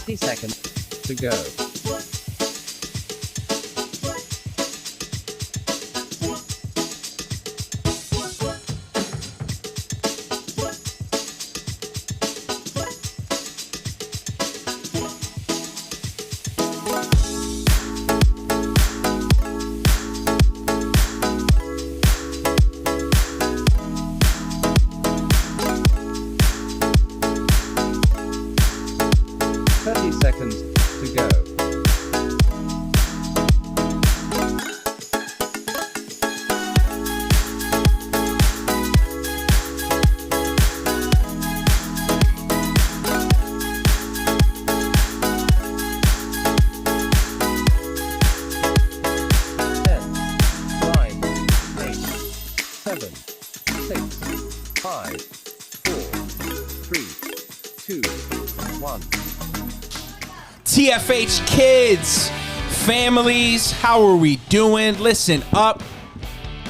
30 seconds to go. Seconds to go. 10, 9, 8, 7, 6, 5, 4, 3, 2, 1. TFH Kids, families, how are we doing? Listen up.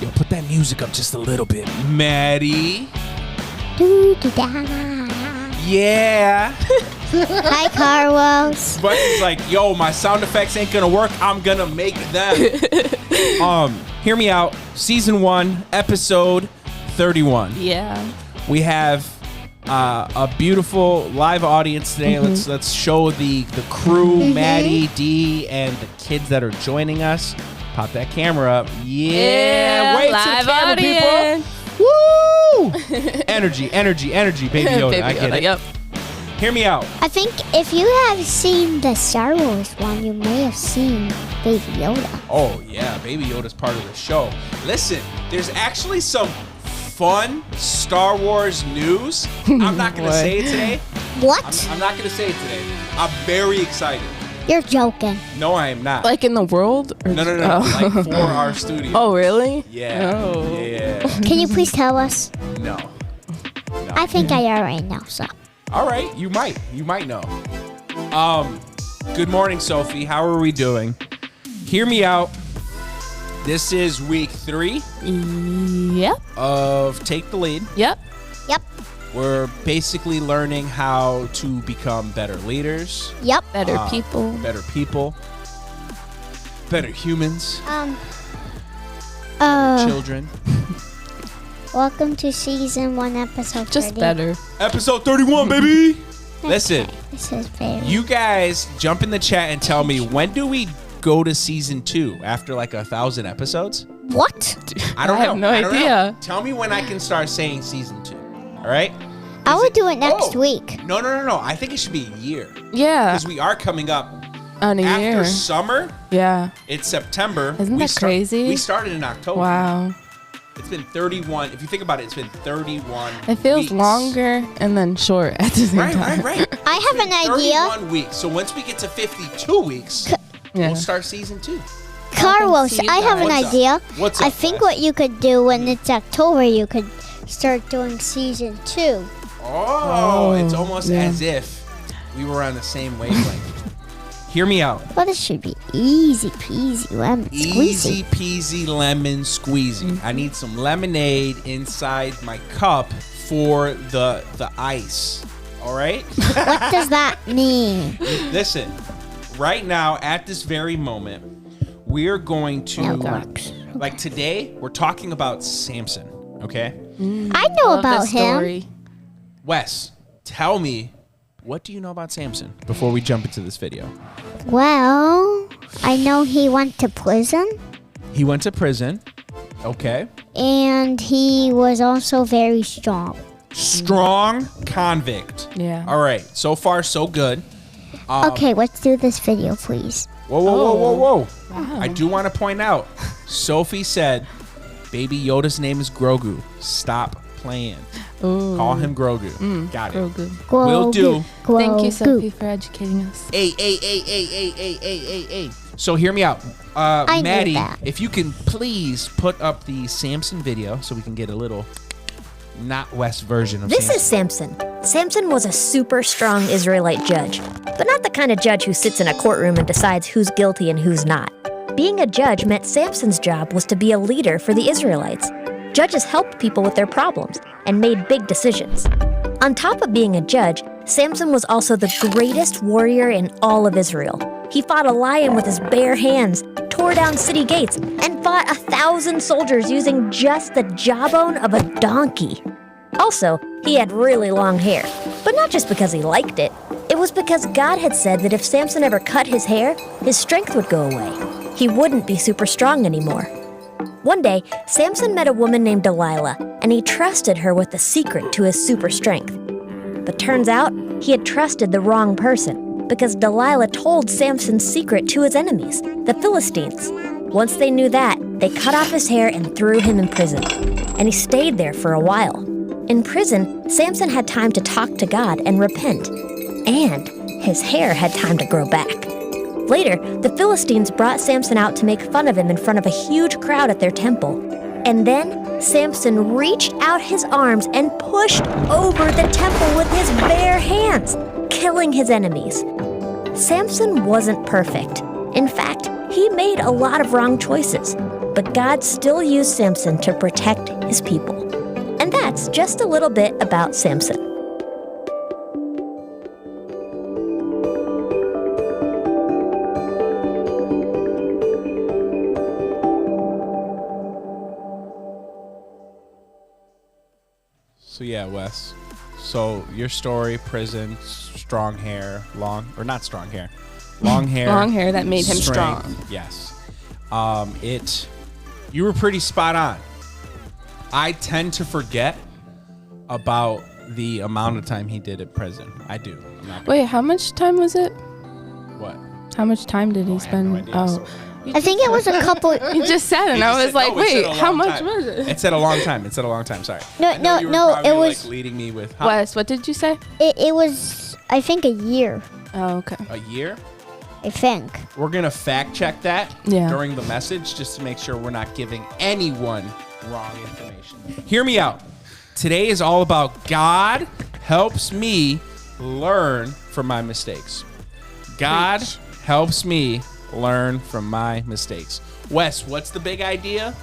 Yo, put that music up just a little bit. Maddie. Yeah. Hi, Carlos. But he's like, yo, my sound effects ain't gonna work. I'm gonna make them. Hear me out. Season 1, episode 31. Yeah. We have a beautiful live audience today. Let's show the crew, Maddie, D, and the kids that are joining us. Pop that camera up. Yeah. Wait live to the camera, audience. people. Woo! energy, Baby Yoda. Baby I get Yoda, it. Yep. Hear me out. I think if you have seen the Star Wars one, you may have seen Baby Yoda. Oh, yeah. Baby Yoda's part of the show. Listen, there's actually some fun Star Wars news. I'm not going to say it today. What? I'm not going to say it today. I'm very excited. You're joking. No, I am not. Like in the world? Or No. Oh. Like for our studio. Oh, really? Yeah. Oh. Yeah. Can you please tell us? No. I think I already know, so. All right. You might know. Good morning, Sophie. How are we doing? Hear me out. This is week 3 Yep. of Take the Lead. Yep. Yep. We're basically learning how to become better leaders, Yep. Better people. better humans, Uh, children. welcome to season 1, episode 30. Just better. Episode 31, baby. Listen, Okay, this is very... you guys jump in the chat and tell me, when do we go to season 2 after like 1,000 episodes? What? I don't I know. have no I don't know. idea. Tell me when I can start saying season 2. All right? I will do it next week. No. I think it should be a year. Yeah. Because we are coming up On a after year. summer. Yeah. It's September. Isn't that crazy? We started in October. Wow. It's been 31. If you think about it, it's been 31 It feels weeks. longer and then short at the same time. Right. I have an idea. 31 weeks. So once we get to 52 weeks, Yeah. we'll start season 2. Carlos, see you I have an What's up? idea. What's I up, think Wes? what you could do when it's October, you could start doing season 2. Oh, it's almost yeah. as if we were on the same wavelength. Hear me out. But it should be easy peasy lemon Easy squeezy. peasy lemon squeezy. I need some lemonade inside my cup for the ice. All right? What does that mean? Listen, right now at this very moment, we're going to like today, we're talking about Samson, okay? I know Love about this him. story. Wes, tell me, what do you know about Samson before we jump into this video? Well, I know he went to prison, He went to prison. Okay. and he was also very strong. Strong convict. Yeah. All right. So far, so good. Okay, let's do this video, please. Whoa. Wow. I do want to point out, Sophie said, Baby Yoda's name is Grogu. Stop playing. Ooh. Call him Grogu. Got it. Grogu. Will do. Thank you, Grogu. Sophie, for educating us. Hey. So hear me out. I knew Maddie, that. if you can please put up the Samson video so we can get a little not West version of This Samson. is Samson. Samson was a super strong Israelite judge, but not the kind of judge who sits in a courtroom and decides who's guilty and who's not. Being a judge meant Samson's job was to be a leader for the Israelites. Judges helped people with their problems and made big decisions. On top of being a judge, Samson was also the greatest warrior in all of Israel. He fought a lion with his bare hands, tore down city gates, and fought 1,000 soldiers using just the jawbone of a donkey. Also, he had really long hair, but not just because he liked it. It was because God had said that if Samson ever cut his hair, his strength would go away. He wouldn't be super strong anymore. One day, Samson met a woman named Delilah, and he trusted her with the secret to his super strength. But turns out, he had trusted the wrong person, because Delilah told Samson's secret to his enemies, the Philistines. Once they knew that, they cut off his hair and threw him in prison. And he stayed there for a while. In prison, Samson had time to talk to God and repent. And his hair had time to grow back. Later, the Philistines brought Samson out to make fun of him in front of a huge crowd at their temple. And then, Samson reached out his arms and pushed over the temple with his bare hands, killing his enemies. Samson wasn't perfect. In fact, he made a lot of wrong choices. But God still used Samson to protect his people. And that's just a little bit about Samson. So yeah, Wes. So your story, prison, strong hair, long hair. Long hair that made him strength, strong. Yes. You were pretty spot on. I tend to forget about the amount of time he did at prison. I do. Wait, how much time was it? What? How much time did he spend? I have no idea. I think it was a couple. You just said it, and I was like, wait, how much was it? It said a long time. Sorry. No, I know you were probably, it was. like, leading me with Wes, what did you say? It was, I think, a year. Oh, okay. a year. I think. We're gonna fact check that Yeah. during the message just to make sure we're not giving anyone wrong information. Hear me out. Today is all about God helps me learn from my mistakes. God helps me learn from my mistakes. Wes, what's the big idea?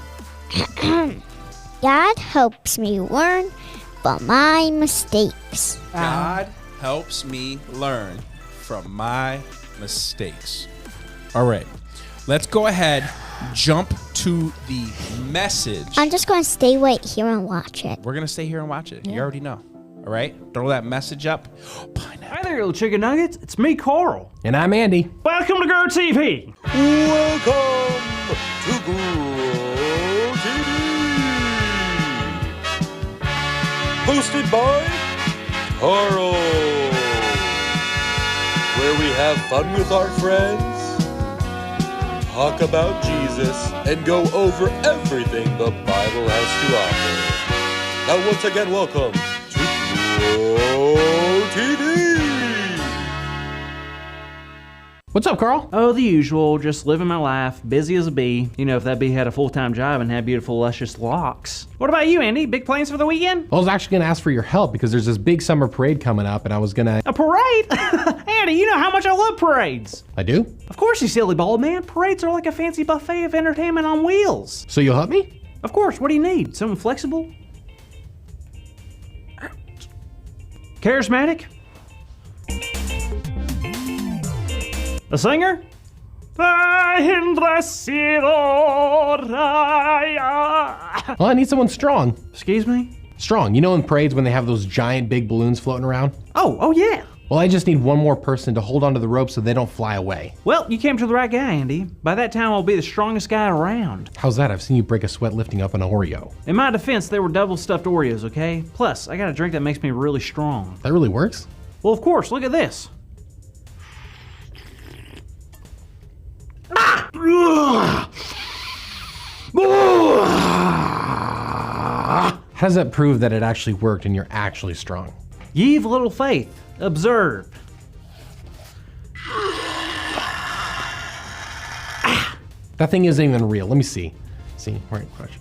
God helps me learn from my mistakes. God helps me learn from my mistakes. All right, let's go ahead, jump to the message. I'm just going to stay right here and watch it. We're going to stay here and watch it. You already know. All right, throw that message up. Hi there, little chicken nuggets. It's me, Carl. And I'm Andy. Welcome to Grow TV. Welcome to Grow TV. Hosted by Carl. Where we have fun with our friends, talk about Jesus, and go over everything the Bible has to offer. Now once again, welcome to Grow TV. What's up, Carl? Oh, the usual, just living my life, busy as a bee. You know, if that bee had a full-time job and had beautiful, luscious locks. What about you, Andy? Big plans for the weekend? I was actually going to ask for your help because there's this big summer parade coming up, and I was going to... A parade? Andy, you know how much I love parades. I do? Of course, you silly bald man. Parades are like a fancy buffet of entertainment on wheels. So you'll help me? Of course, what do you need? Someone flexible? Charismatic? A singer? Well, I need someone strong. Excuse me? Strong. You know in parades when they have those giant big balloons floating around? Oh yeah. Well, I just need one more person to hold onto the rope so they don't fly away. Well, you came to the right guy, Andy. By that time, I'll be the strongest guy around. How's that? I've seen you break a sweat lifting up an Oreo. In my defense, they were double stuffed Oreos, okay? Plus, I got a drink that makes me really strong. That really works? Well, of course, look at this. How does that prove that it actually worked and you're actually strong? Ye've little faith. Observe. That thing isn't even real. Let me see. See, right, watch.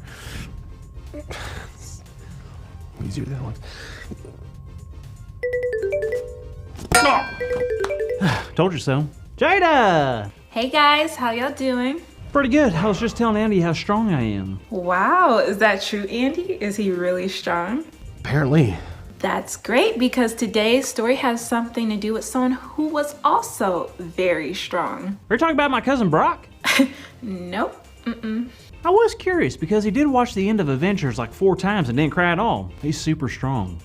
Easier than it looks. Told you so. Jada! Hey guys, how y'all doing? Pretty good. I was just telling Andy how strong I am. Wow, is that true, Andy? Is he really strong? Apparently. That's great because today's story has something to do with someone who was also very strong. Are you talking about my cousin Brock? Nope. I was curious because he did watch the end of Avengers like 4 times and didn't cry at all. He's super strong.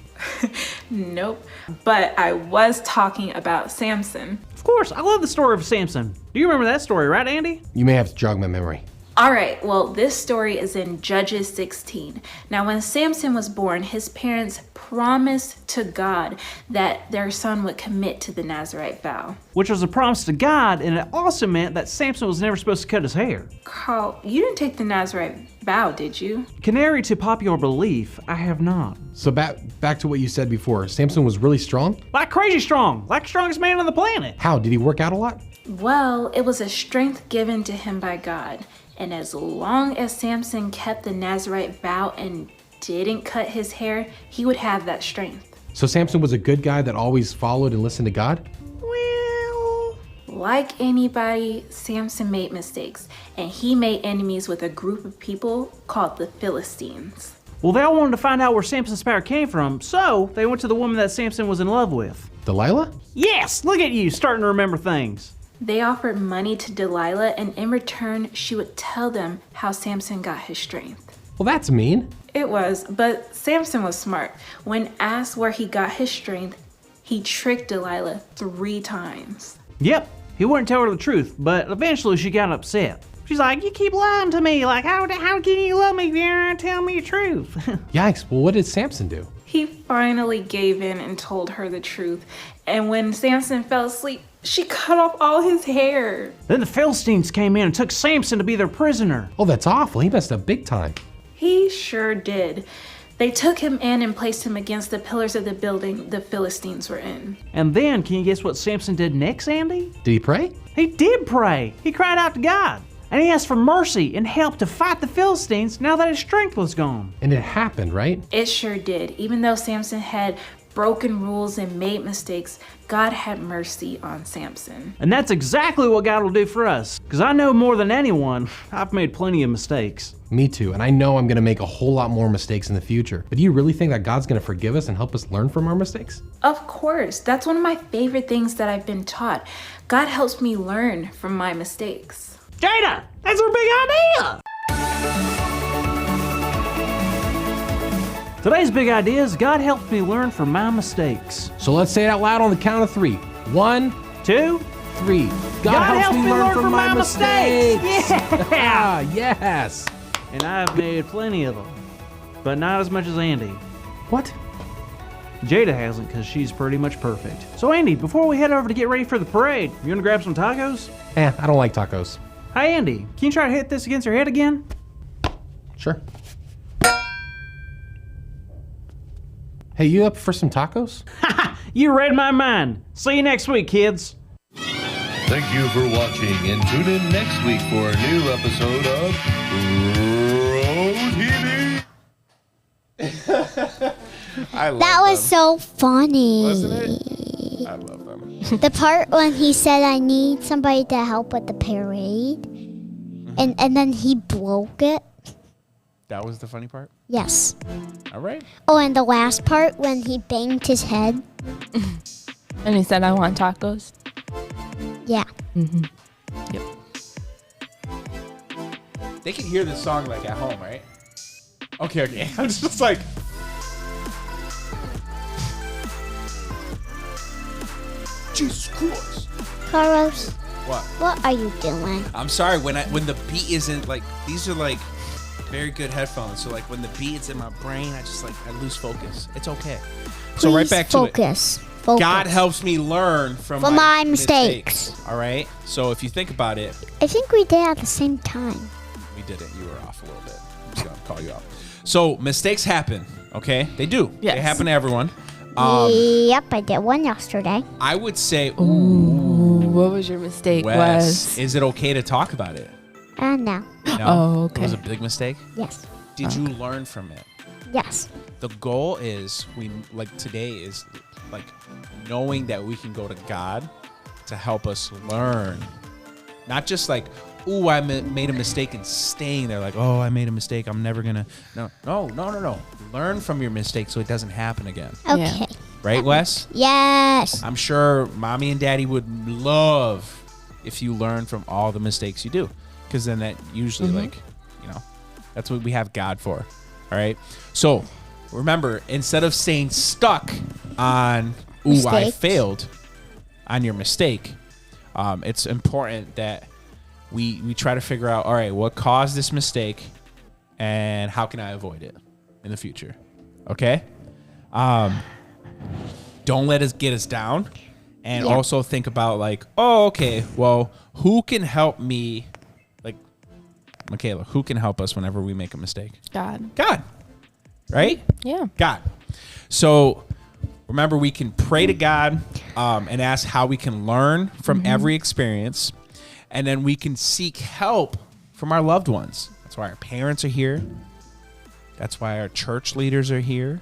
Nope. But I was talking about Samson. Of course, I love the story of Samson. Do you remember that story, right, Andy? You may have to jog my memory. All right, well, this story is in Judges 16. Now, when Samson was born, his parents promised to God that their son would commit to the Nazirite vow. Which was a promise to God, and it also meant that Samson was never supposed to cut his hair. Carl, you didn't take the Nazirite vow, did you? Contrary to popular belief, I have not. So back to what you said before. Samson was really strong? Like crazy strong, like the strongest man on the planet. How? Did he work out a lot? Well, it was a strength given to him by God. And as long as Samson kept the Nazirite vow and didn't cut his hair, he would have that strength. So Samson was a good guy that always followed and listened to God? Well, like anybody, Samson made mistakes, and he made enemies with a group of people called the Philistines. Well, they all wanted to find out where Samson's power came from, so they went to the woman that Samson was in love with. Delilah? Yes, look at you, starting to remember things. They offered money to Delilah, and in return, she would tell them how Samson got his strength. Well, that's mean. It was, but Samson was smart. When asked where he got his strength, he tricked Delilah 3 times. Yep, he wouldn't tell her the truth, but eventually she got upset. She's like, you keep lying to me, like how can you love me if you don't tell me the truth? Yikes, well what did Samson do? He finally gave in and told her the truth, and when Samson fell asleep, she cut off all his hair. Then the Philistines came in and took Samson to be their prisoner. Oh, that's awful. He messed up big time. He sure did. They took him in and placed him against the pillars of the building the Philistines were in. And then, can you guess what Samson did next, Andy? Did he pray? He did pray. He cried out to God. And he asked for mercy and help to fight the Philistines now that his strength was gone. And it happened, right? It sure did. Even though Samson had broken rules and made mistakes, God had mercy on Samson. And that's exactly what God will do for us. Because I know more than anyone, I've made plenty of mistakes. Me too, and I know I'm gonna make a whole lot more mistakes in the future. But do you really think that God's gonna forgive us and help us learn from our mistakes? Of course, that's one of my favorite things that I've been taught. God helps me learn from my mistakes. Jada, that's our big idea! Today's big idea is God helps me learn from my mistakes. So let's say it out loud on the count of 3. 1, 2, 3. God helps me learn from my mistakes. Yeah! Yes. And I've made plenty of them, but not as much as Andy. What? Jada hasn't, because she's pretty much perfect. So Andy, before we head over to get ready for the parade, you gonna grab some tacos? I don't like tacos. Hey Andy, can you try to hit this against her head again? Sure. Hey, you up for some tacos? You read my mind. See you next week, kids. Thank you for watching, and tune in next week for a new episode of TV. I love That was so funny. Wasn't it? I love them. The part when he said, I need somebody to help with the parade, and then he broke it. That was the funny part? Yes. All right. Oh, and the last part when he banged his head. And he said, I want tacos. Yeah. Yep. They can hear this song like at home, right? Okay. I'm just like... Jesus Christ. Carlos, What are you doing? I'm sorry, when the beat isn't like, these are like very good headphones. So like when the beat is in my brain, I lose focus. It's okay. So right back to it. Focus. God helps me learn from my mistakes. All right. So if you think about it, I think we did at the same time. we didn't. You were off a little bit. I'm just gonna call you out. So mistakes happen. Okay, they do. Yes. They happen to everyone. Yep, I did one yesterday. I would say, What was your mistake? Wes, is it okay to talk about it? No. No. Oh, okay. It was a big mistake. Yes. Did you learn from it? Yes. The goal is today is like knowing that we can go to God to help us learn. Not just like, ooh, I made a mistake and staying there like, oh, I made a mistake. I'm never going to. No. Learn from your mistake so it doesn't happen again. Okay. Yeah. Right, Wes? Yes. I'm sure mommy and daddy would love if you learn from all the mistakes you do. Because then that usually, that's what we have God for. All right? So remember, instead of staying stuck on, ooh, I Mistakes. failed on your mistake, it's important that we try to figure out, all right, what caused this mistake and how can I avoid it in the future? Okay? Don't let us get us down. And also think about like, oh, okay, well, who can help me? Like, Michaela, who can help us whenever we make a mistake? God. God. Right? Yeah. God. So remember, we can pray to God and ask how we can learn from every experience. And then we can seek help from our loved ones. That's why our parents are here. That's why our church leaders are here.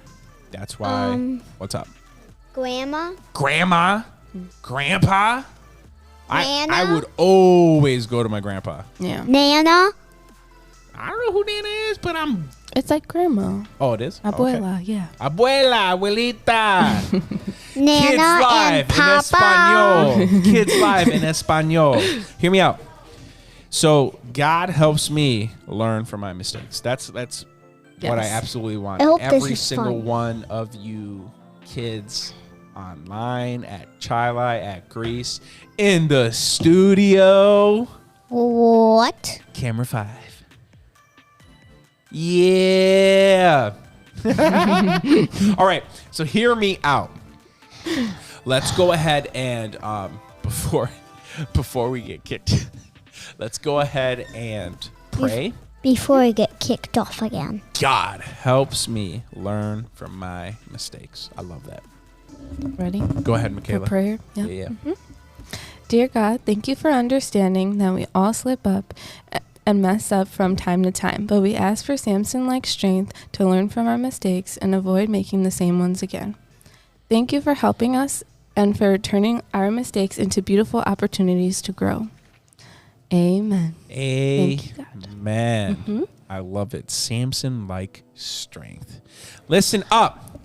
That's why. What's up? Grandma. Grandma. Grandpa. Nana? I would always go to my grandpa. Yeah. Nana. I don't know who Nana is, but I'm. It's like grandma. Oh, it is? Abuela, Okay. yeah. Abuela, abuelita. Kids Nana Live and in Papa. Espanol. Kids Live in Espanol. Hear me out. So God helps me learn from my mistakes. That's what I absolutely want. I hope this Every is single fun. one of you kids online, at Chili, at Greece, in the studio. What? Camera 5. Yeah. All right. So hear me out. Let's go ahead and before we get kicked, let's go ahead and pray. Before I get kicked off again. God helps me learn from my mistakes. I love that. Ready? Go ahead, Michaela. For prayer? Yeah. Dear God, thank you for understanding that we all slip up and mess up from time to time, but we ask for Samson-like strength to learn from our mistakes and avoid making the same ones again. Thank you for helping us and for turning our mistakes into beautiful opportunities to grow. Amen. Thank you, God. Amen. I love it. Samson-like strength. Listen up.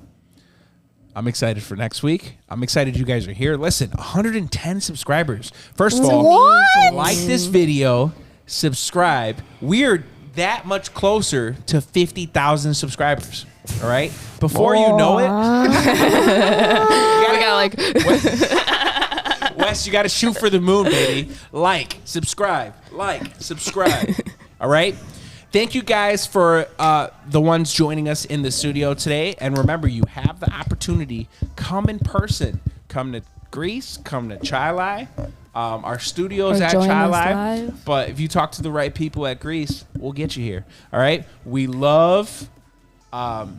I'm excited for next week. I'm excited you guys are here. Listen, 110 subscribers. First of all, What? like this video, subscribe. We're that much closer to 50,000 subscribers. All right? Before you know it, We got like Wes, you got to shoot for the moon, baby. Like, subscribe. All right? Thank you guys for the ones joining us in the studio today. And remember, you have the opportunity. Come in person. Come to Greece. Come to Chili. Our studio's Or at join us Chili. live. But if you talk to the right people at Greece, we'll get you here. All right? We love you.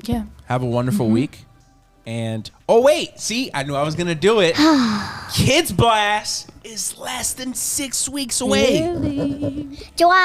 yeah. Have a wonderful week. And, oh, wait. See, I knew I was going to do it. Kids Blast is less than 6 weeks away. Really? July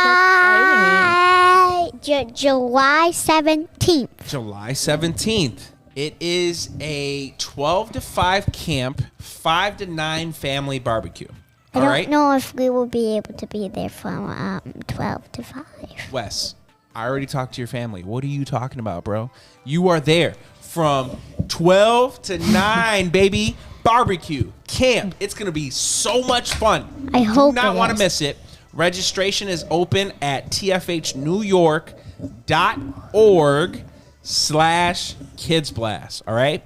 17th. July 17th. It is a 12 to 5 camp, 5 to 9 family barbecue. I All don't right? know if we will be able to be there from 12 to 5. Wes, I already talked to your family. What are you talking about, bro? You are there from 12 to 9, baby. Barbecue, camp. It's going to be so much fun. I hope Do not it want to is. miss it. Registration is open at tfhnewyork.org/kidsblast. All right?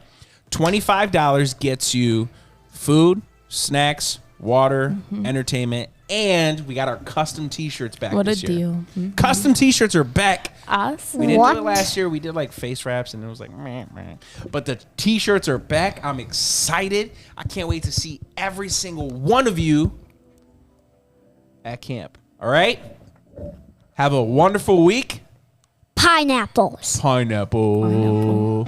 $25 gets you food, snacks, water, entertainment, and we got our custom t-shirts back What a this year. deal. Custom t-shirts are back. Awesome. We didn't do it What? last year. We did like face wraps and it was like meh, meh. But the t-shirts are back. I'm excited. I can't wait to see every single one of you at camp. All right? Have a wonderful week. Pineapples. Pineapple.